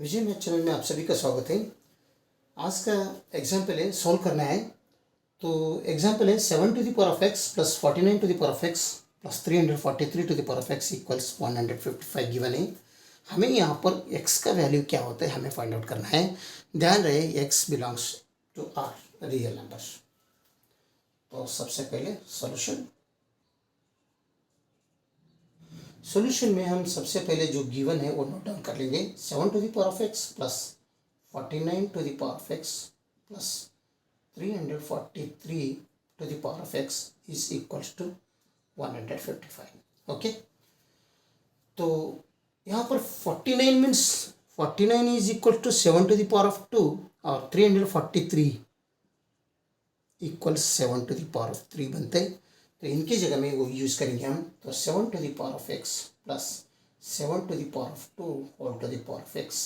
विजय math channel में आप सभी का स्वागत है। आज का एग्जाम्पल है, सॉल्व करना है। तो एग्जाम्पल है 7 to the power of x plus 49 to the power of x plus 343 to the power of x equals 155 given है। हमें यहाँ पर x का वैल्यू क्या होता है हमें फाइंड आउट करना है। ध्यान रहे x belongs to R real number. तो सबसे पहले सॉल्यूशन में हम सबसे पहले जो गिवन है वो नोट डाउन कर लेंगे। 7 to the power of x plus 49 to the power of x plus 343 to the power of x is equals to 155। Okay, तो यहाँ पर 49 means 49 is equal to 7 to the power of 2 और 343 equal 7 to the power of 3 बनते हैं। तो इनकी जगह में वो यूज़ करेंगे हम। तो 7 to the power of x plus 7 to the power of 2 whole to the power of x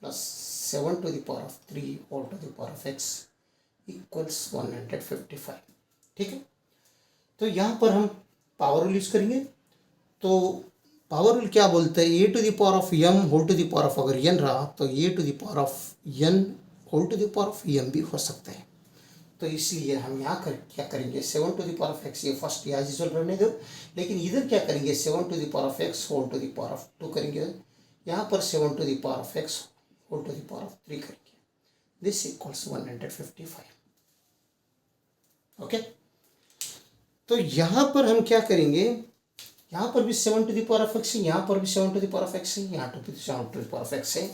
plus 7 to the power of 3 whole to the power of x equals 155। ठीक है, तो यहाँ पर हम पावर रूल यूज़ करेंगे। तो power rule क्या बोलते हैं, A to the power of M whole to the power of, अगर एन रहा तो A to the power of N whole to the power of M भी हो सकता है। तो इसलिए हम यहाँ क्या करेंगे, 7 to the power of x, ये फर्स्ट एज यूजुअल रहने दो, लेकिन इधर क्या करेंगे 7 to the power of x whole to the power of 2 करेंगे। यहाँ पर 7 to the power of x whole to the power of 3 करेंगे। This equals 155। ओके, तो यहाँ पर हम क्या करेंगे, यहाँ पर भी 7 to the power of x है, यहाँ पर भी 7 to the power of x है, यहाँ पर भी 7 to the power of x है।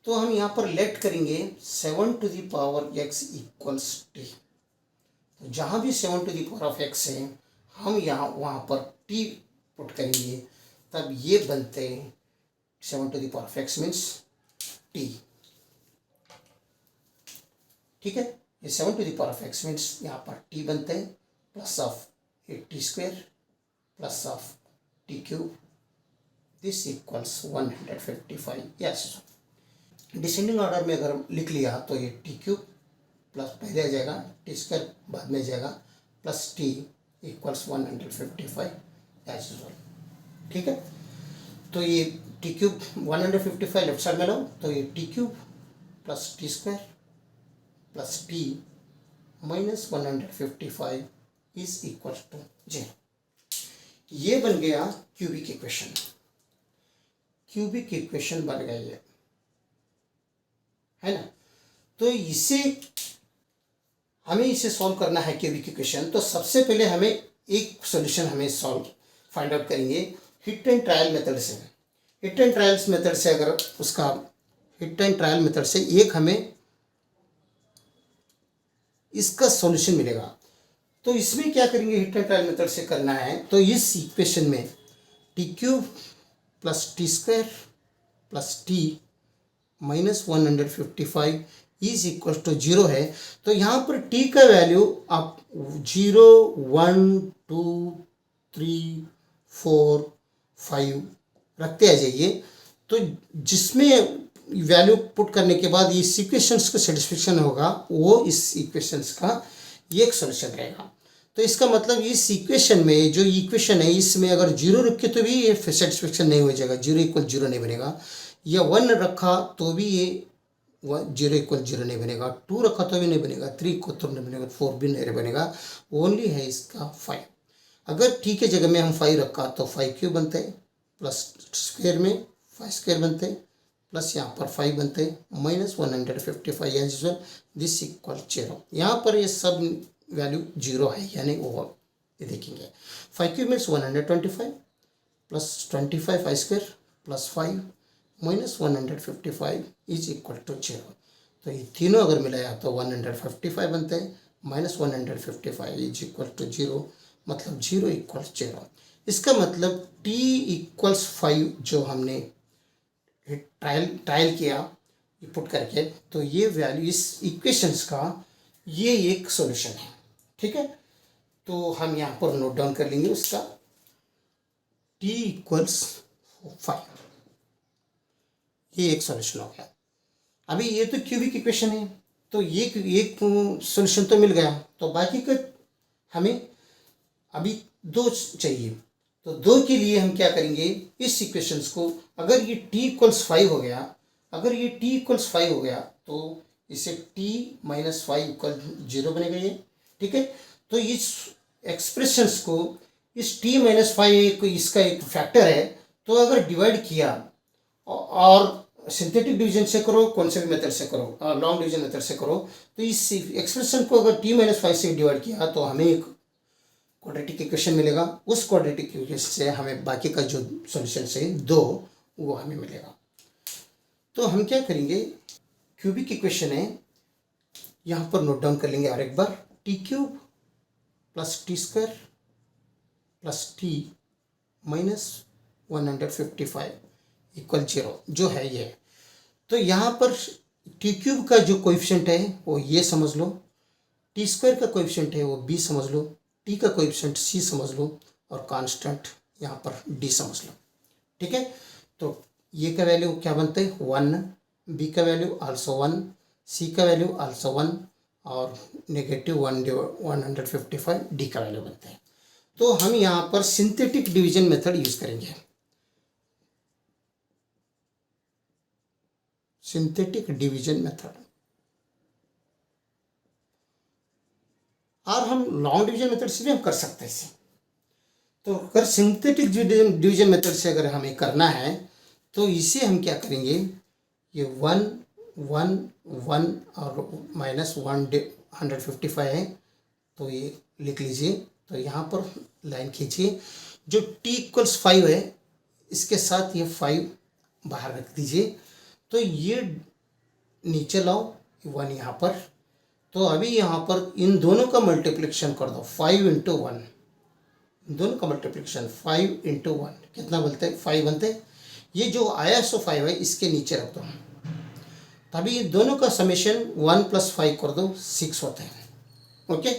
तो हम यहाँ पर लेट करेंगे 7 to the power x equals t. तो जहाँ भी 7 to the power of x है हम यहाँ वहाँ पर टी पुट करेंगे, तब ये बनते हैं 7 to the power of X means T. ठीक है, ये 7 to the power of X means यहाँ पर टी बनते हैं plus of T square plus of T cube. This equals 155। Yes, descending order में अगर लिख लिया तो ये टी क्यूब प्लस पहले आ जाएगा, टी स्क्वायर बाद में जाएगा, plus t equals 155 as usual. ठीक है, तो ये टी क्यूब 155 लेफ्ट साइड में लो, तो ये t cube plus T square plus T minus 155 is equal to 0। ये बन गया क्यूबिक इक्वेशन। क्यूबिक इक्वेशन बन गया ये, है ना। तो हमें इसे सॉल्व करना है क्यूबिक इक्वेशन। तो सबसे पहले हमें एक सॉल्यूशन हमें फाइंड आउट करेंगे हिट एंड ट्रायल मेथड से। हिट एंड ट्रायल्स मेथड से अगर उसका हिट एंड ट्रायल मेथड से एक हमें इसका सॉल्यूशन मिलेगा। तो इसमें क्या करेंगे, हिट एंड ट्रायल मेथड से करना है। तो इस इक्वेशन में t cube plus T square plus T minus 155 is equal to 0 है। तो यहाँ पर t का वैल्यू आप 0, 1, 2, 3, 4, 5 रखते आ जाइए। तो जिसमें वैल्यू पुट करने के बाद इस इक्वेशंस का सेटिस्फेक्शन होगा, वो इस इक्वेशंस का एक सॉल्यूशन रहेगा। तो इसका मतलब इस इक्वेशन में जो इक्वेशन है इसमें अगर 0 रखे तो भी ये सेटिस्फेक्शन नहीं हो जाएगा, 0 इक्वल 0 नहीं बनेगा। या 1 रखा तो भी ये 0 इक्वल 0 नहीं बनेगा, 2 रखा तो भी नहीं बनेगा, 3 इक्वल तो नहीं बनेगा, 4 भी नहीं बनेगा। ओनली है इसका 5। अगर टी के जगह में हम 5 रखा तो 5 क्यूब बनते हैं, प्लस स्क्वायर में 5 स्क्वायर बनते हैं, प्लस यहाँ पर 5 बनते हैं minus 155 as usual. This equal 0। यहाँ पर ये सब वैल्यू 0 है, यानी वो ये देखेंगे 5 cube means 125 plus 25 5 square plus 5 minus 155 is equal to 0। तो ये तीनों अगर मिलाया तो 155 बनते हैं, माइनस 155 इज इक्वल टू 0, मतलब 0 इक्वल 0। इसका मतलब t इक्वल्स 5 जो हमने ट्रायल किया पुट करके, तो ये वैल्यू इस इक्वेशंस का ये एक सॉल्यूशन है। ठीक है, तो हम यहाँ पर नोट डाउन कर लेंगे उसका t इक्वल्स 5। ये एक सॉल्यूशन हो गया। अभी ये तो क्यूबिक इक्वेशन है, तो ये एक सॉल्यूशन तो मिल गया। तो बाकी का हमें अभी 2 चाहिए। तो 2 के लिए हम क्या करेंगे, इस इक्वेशंस को, अगर ये t इक्वल्स 5 हो गया, अगर ये t इक्वल्स 5 हो गया तो इसे t माइनस 5 इक्वल 0 बनेगा ये, ठीक है। तो इस एक्सप्रेशंस को इस t माइनस 5 इसका एक फैक्टर है, तो अगर डिवाइड किया और सिंथेटिक डिवीजन से करो, कौन से भी मेथड से करो, लॉन्ग डिवीजन मेथड से करो, तो इस एक्सप्रेशन को अगर t माइनस 5 से डिवाइड किया तो हमें एक क्वाड्रेटिक इक्वेशन मिलेगा। उस क्वाड्रेटिक इक्वेशन से हमें बाकी का जो सॉल्यूशन है दो, वो हमें मिलेगा। तो हम क्या करेंगे, क्यूबिक इक्वेशन है, यहाँ पर नोट डाउन कर लेंगे और एक बार, T cube plus T square plus T minus 155 equal 0 जो है ये। तो यहाँ पर टी क्यूब का जो कोएफिशिएंट है वो ये समझ लो, टी स्क्वायर का कोएफिशिएंट है वो b समझ लो, टी का कोएफिशिएंट c समझ लो और कांस्टेंट यहाँ पर d समझ लो, ठीक है। तो ये का वैल्यू क्या बनता है 1, b का वैल्यू आल्सो 1, c का वैल्यू आल्सो 1 और नेगेटिव 155 d का वैल्यू बनता है। तो हम यहाँ पर सिंथेटिक डिवीजन मेथड यूज करेंगे, सिंथेटिक डिवीजन मेथड, और हम लॉन्ग डिवीजन मेथड से भी हम कर सकते हैं इसे। तो अगर सिंथेटिक डिवीजन मेथड से अगर हमें करना है तो इसे हम क्या करेंगे, ये 1 1 1 और माइनस 155 है, तो ये लिख लीजिए। तो यहाँ पर लाइन खींचिए, जो t इक्वल्स 5 है इसके साथ ये 5 बाहर रख दीजिए, तो ये नीचे लाओ 1 यहाँ पर। तो अभी यहाँ पर इन दोनों का मल्टीप्लिकेशन कर दो, 5 इंटू 1, दोनों का मल्टीप्लिकेशन 5 इंटू 1 कितना बोलते हैं 5 बनते हैं। ये जो आया सो 5 है इसके नीचे रख दो, तभी दोनों का समेशन 1 प्लस 5 कर दो 6 होते हैं, ओके।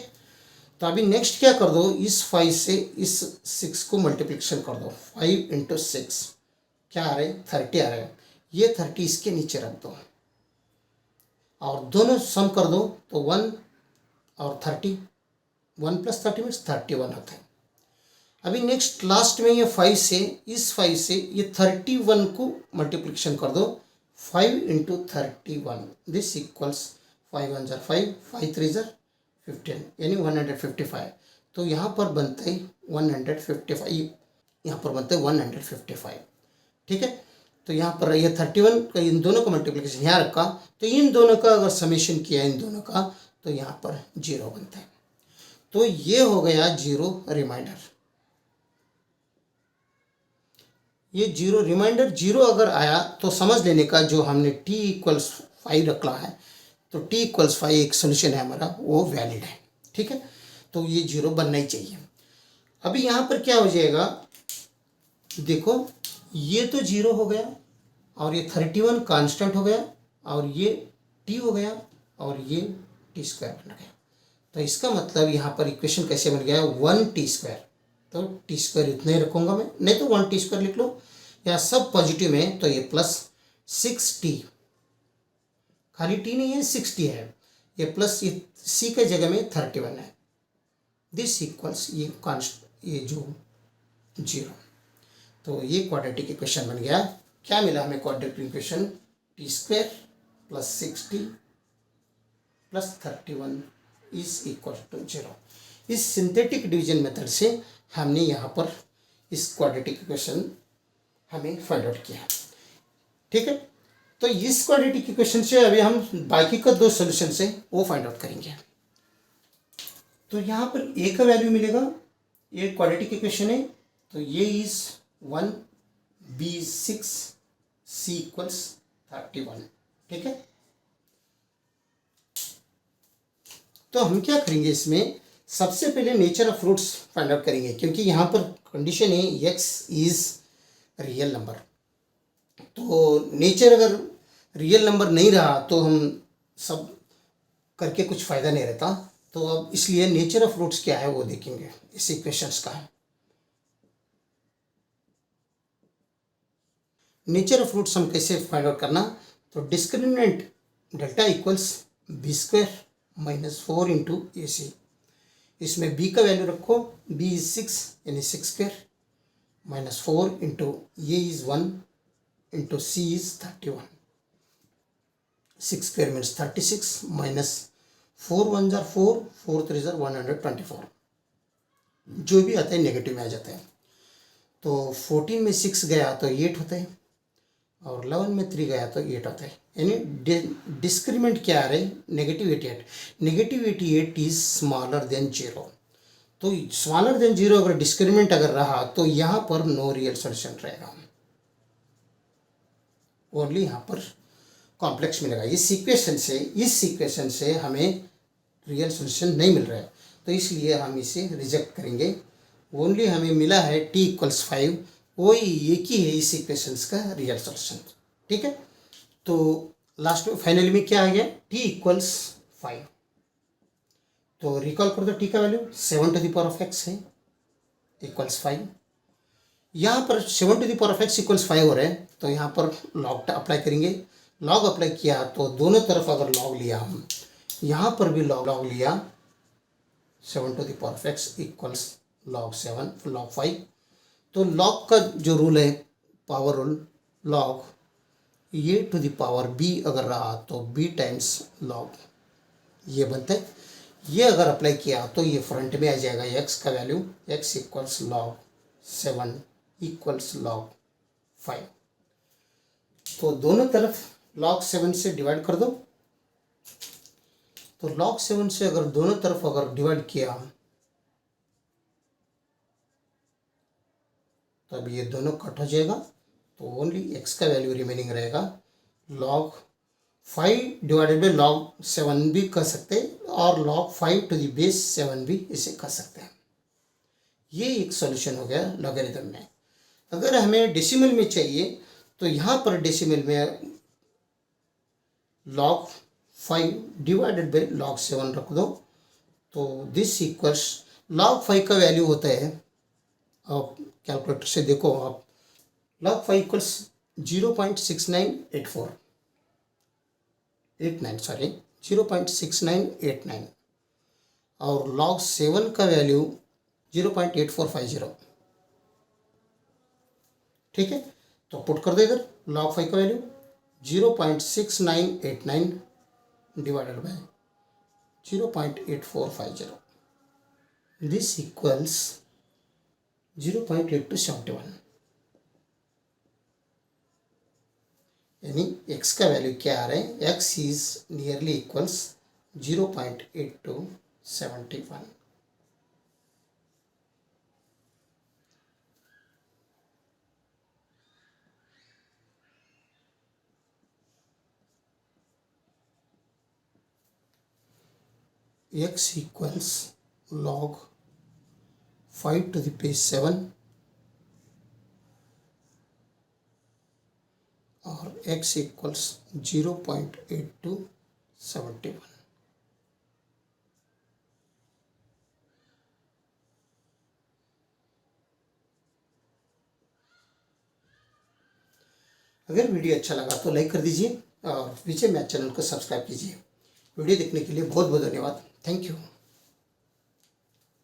तो अभी नेक्स्ट क्या कर दो, इस 5 से इस 6 को मल्टीप्लिकेशन कर दो, 5 इंटू 6 क्या आ रहा है 30 आ रहा है, ये 30 इसके नीचे रख दो और दोनों सम कर दो, तो 1 और 30, 1 प्लस 30 मीन्स 31 होता है। अभी नेक्स्ट लास्ट में ये 5 से इस 5 से ये 31 को मल्टीप्लिकेशन कर दो, 5 into 31 this equals 5 1 jar 5, 5 3 jar 15 यानी 155। तो यहाँ पर बनता है 155, यहाँ पर बनता है 155, ठीक है। तो यहाँ पर ये 31 का इन दोनों का मल्टीप्लिकेशन यहाँ रखा, तो इन दोनों का अगर समेशन किया इन दोनों का तो यहाँ पर 0 बनता है। तो ये हो गया 0 रिमाइंडर, ये 0 रिमाइंडर 0 अगर आया तो समझ लेने का जो हमने t इक्वल्स 5 रखा है, तो t इक्वल्स 5 एक सोल्यूशन है हमारा, वो वैलिड है, ठीक है। तो ये 0 बनना ही चाहिए। अभी यहाँ पर क्या हो जाएगा, देखो ये तो 0 हो गया और ये 31 कांस्टेंट हो गया और ये t हो गया और ये टी स्क्वायर बन गया। तो इसका मतलब यहाँ पर इक्वेशन कैसे बन गया, 1 टी स्क्वायर, तो टी स्क्वायर इतना ही रखूँगा मैं, नहीं तो 1 टी स्क्वायर लिख लो, या सब पॉजिटिव में तो ये प्लस 6t, खाली t नहीं है 6t है, ये प्लस ये c के जगह में 31 है, दिस इक्वल्स ये कांस्ट ये जो 0। तो ये क्वाड्रेटिक इक्वेशन बन गया। क्या मिला हमें quadratic equation, t square plus 6t plus 31 is equal to 0। इस सिंथेटिक डिवीजन मेथड से हमने यहाँ पर इस क्वाड्रेटिक इक्वेशन हमें फाइंड आउट किया, ठीक है। तो इस क्वाड्रेटिक इक्वेशन से अभी हम बाकी का दो सोल्यूशन से वो फाइंड आउट करेंगे। तो यहाँ पर a का वैल्यू मिलेगा, ये क्वाड्रेटिक इक्वेशन है, तो ये इज 1, b 6, c इक्वल्स 31, ठीक है। तो हम क्या करेंगे, इसमें सबसे पहले nature of roots find out करेंगे, क्योंकि यहाँ पर कंडीशन है x इज रियल नंबर। तो नेचर अगर रियल नंबर नहीं रहा तो हम सब करके कुछ फ़ायदा नहीं रहता। तो अब इसलिए नेचर ऑफ रूट्स क्या है वो देखेंगे इस इक्वेशंस का। नेचर ऑफ रूट्स हम कैसे फाइंड आउट करना, तो discriminant delta equals B square minus 4 into A C, इसमें b का वैल्यू रखो, b इज 6 यानी 6 स्क्वायर माइनस 4 इंटू ये is 1 into c is 31। 6 square means 36 minus 4 1 जार 4, 4 3 जार 124, जो भी आता है नेगेटिव में आ जाता है। तो 14 में 6 गया तो 8 होता है और 11 में 3 गया तो 8 होता है। यानी डिस्क्रीमेंट क्या आ रहा है, negative 88। Negative 88 is smaller than 0। तो स्मॉलर देन 0 अगर डिस्क्रीमेंट अगर रहा तो यहाँ पर नो रियल सोल्यूशन रहेगा, ओनली यहाँ पर कॉम्प्लेक्स मिलेगा। इस इक्वेशन से हमें रियल सोल्यूशन नहीं मिल रहा है, तो इसलिए हम इसे रिजेक्ट करेंगे। ओनली हमें मिला है t = 5, वही एक ही है इस इक्वेशंस का रियल सोल्यूशन। ठीक है, तो लास्ट में फाइनली में क्या आ गया, t = 5। तो रिकॉल कर दो, t का वैल्यू 7⁻x है इक्वल्स 5। यहाँ पर 7⁻x = 5 हो रहा है, तो यहाँ पर लॉग अप्लाई करेंगे। लॉग अप्लाई किया तो दोनों तरफ अगर लॉग लिया हम, यहाँ पर भी लॉग लिया 7⁻x = log 7 log 5। तो लॉग का जो रूल है, पावर रूल, लॉग a⁻b अगर रहा तो b टाइम्स लॉग ये बनता है। ये अगर अप्लाई किया तो ये फ्रंट में आ जाएगा, x का वैल्यू x = log 7 = log 5। तो दोनों तरफ log 7 से डिवाइड कर दो। तो log 7 से अगर दोनों तरफ अगर डिवाइड किया तो अब ये दोनों कट हो जाएगा, तो ओनली x का वैल्यू रिमेनिंग रहेगा। log 5 / log 7 भी कर सकते हैं और log 5⁻7 भी इसे कर सकते हैं। ये एक सॉल्यूशन हो गया लॉगरिथम में। अगर हमें डेसिमल में चाहिए तो यहाँ पर डेसिमल में log 5 / log 7 रख दो। तो दिस इक्वल्स log 5 का वैल्यू होता है, आप कैलकुलेटर से देखो आप, log 5 = 0.6989 और log 7 का वैल्यू 0.8450। ठीक है, तो पुट कर दो इधर log 5 का value 0.6989 divided by 0.8450, this equals 0.8271। यानी x का वैल्यू क्या आ रहा है, x is nearly equals 0.8271। x equals log 5⁻7 और x इक्वल्स 0.8271। अगर वीडियो अच्छा लगा तो लाइक कर दीजिए और नीचे मेरे चैनल को सब्सक्राइब कीजिए। वीडियो देखने के लिए बहुत बहुत धन्यवाद। Thank you.